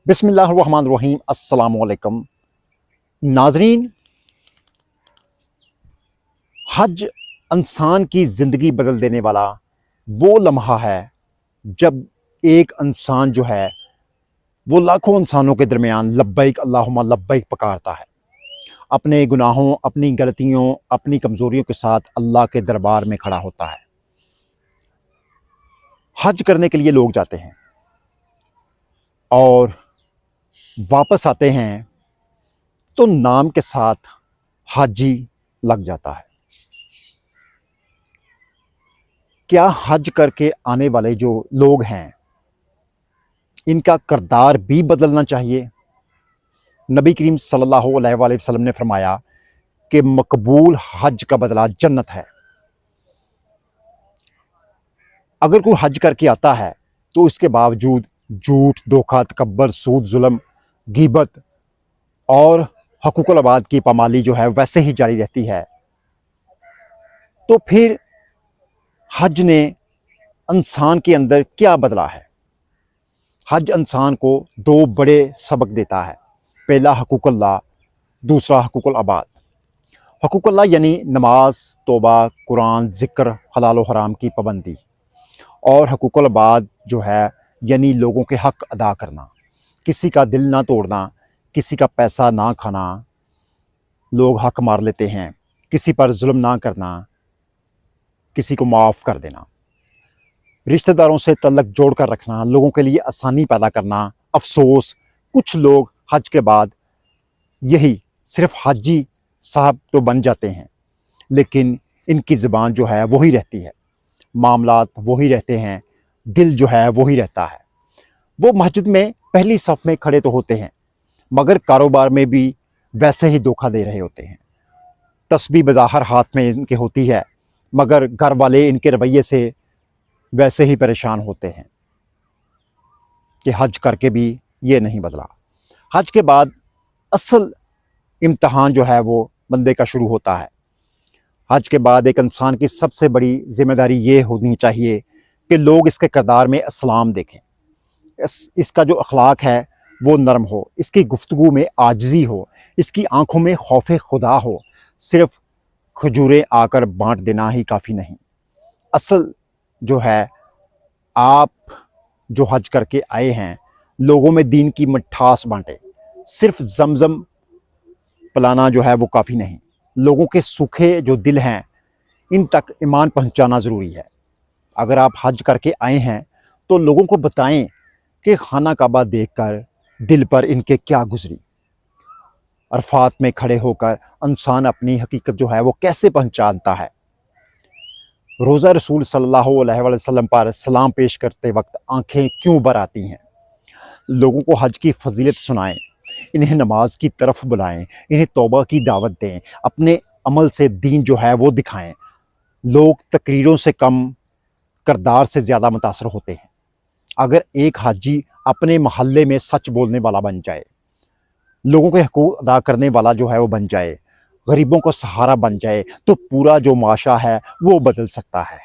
बिस्मिल्लाहिर्रहमानिर्रहीम। अस्सलाम वालेकुम नाजरीन। हज इंसान की ज़िंदगी बदल देने वाला वो लम्हा है जब एक इंसान जो है वो लाखों इंसानों के दरमियान लब्बैक अल्लाहुम्मा लब्बैक पुकारता है। अपने गुनाहों, अपनी गलतियों, अपनी कमज़ोरियों के साथ अल्लाह के दरबार में खड़ा होता है। हज करने के लिए लोग जाते हैं और वापस आते हैं तो नाम के साथ हाजी लग जाता है। क्या हज करके आने वाले जो लोग हैं इनका किरदार भी बदलना चाहिए? नबी करीम सल्लल्लाहु अलैहि वसल्लम ने फरमाया कि मकबूल हज का बदला जन्नत है। अगर कोई हज करके आता है तो इसके बावजूद झूठ, धोखा, तकब्बर, सूद, जुल्म, गीबत और हकूकुल अबाद की पामाली जो है वैसे ही जारी रहती है, तो फिर हज ने इंसान के अंदर क्या बदला है? हज इंसान को दो बड़े सबक देता है। पहला हकूकुल्लाह, दूसरा हकूकुल अबाद। हकूकुल्लाह यानी नमाज, तौबा, कुरान, ज़िक्र, हलाल व हराम की पाबंदी, और हकूकुल अबाद जो है यानी लोगों के हक़ अदा करना, किसी का दिल ना तोड़ना, किसी का पैसा ना खाना, लोग हक़ मार लेते हैं, किसी पर जुल्म ना करना, किसी को माफ़ कर देना, रिश्तेदारों से तल्लक जोड़ कर रखना, लोगों के लिए आसानी पैदा करना। अफसोस कुछ लोग हज के बाद यही सिर्फ हाजी साहब तो बन जाते हैं, लेकिन इनकी ज़बान जो है वही रहती है, मामलात वही रहते हैं, दिल जो है वही रहता है। वो मस्जिद में पहली सफ़ में खड़े तो होते हैं मगर कारोबार में भी वैसे ही धोखा दे रहे होते हैं। तस्बीह बज़ाहिर हाथ में इनके होती है मगर घर वाले इनके रवैये से वैसे ही परेशान होते हैं कि हज करके भी ये नहीं बदला। हज के बाद असल इम्तहान जो है वो बंदे का शुरू होता है। हज के बाद एक इंसान की सबसे बड़ी ज़िम्मेदारी ये होनी चाहिए कि लोग इसके किरदार में इस्लाम देखें, इसका जो अखलाक है वो नरम हो, इसकी गुफ्तगू में आजिज़ी हो, इसकी आंखों में खौफ खुदा हो। सिर्फ खजूरें आकर बांट देना ही काफ़ी नहीं। असल जो है, आप जो हज करके आए हैं लोगों में दीन की मिठास बांटें। सिर्फ जमजम पिलाना जो है वो काफ़ी नहीं, लोगों के सूखे जो दिल हैं इन तक ईमान पहुंचाना ज़रूरी है। अगर आप हज करके आए हैं तो लोगों को बताएं कि खाना काबा देखकर दिल पर इनके क्या गुजरी। अरफात में खड़े होकर इंसान अपनी हकीकत जो है वो कैसे पहचानता है। रोज़ा रसूल सल्लल्लाहु अलैहि वसल्लम पर सलाम पेश करते वक्त आंखें क्यों भर आती हैं? लोगों को हज की फजीलत सुनाएं, इन्हें नमाज की तरफ बुलाएं, इन्हें तौबा की दावत दें, अपने अमल से दीन जो है वो दिखाएं। लोग तकरीरों से कम किरदार से ज़्यादा मुतासर होते हैं। अगर एक हाजी अपने महल्ले में सच बोलने वाला बन जाए, लोगों के हकूक़ अदा करने वाला जो है वो बन जाए, गरीबों को सहारा बन जाए, तो पूरा जो माशरा है वो बदल सकता है।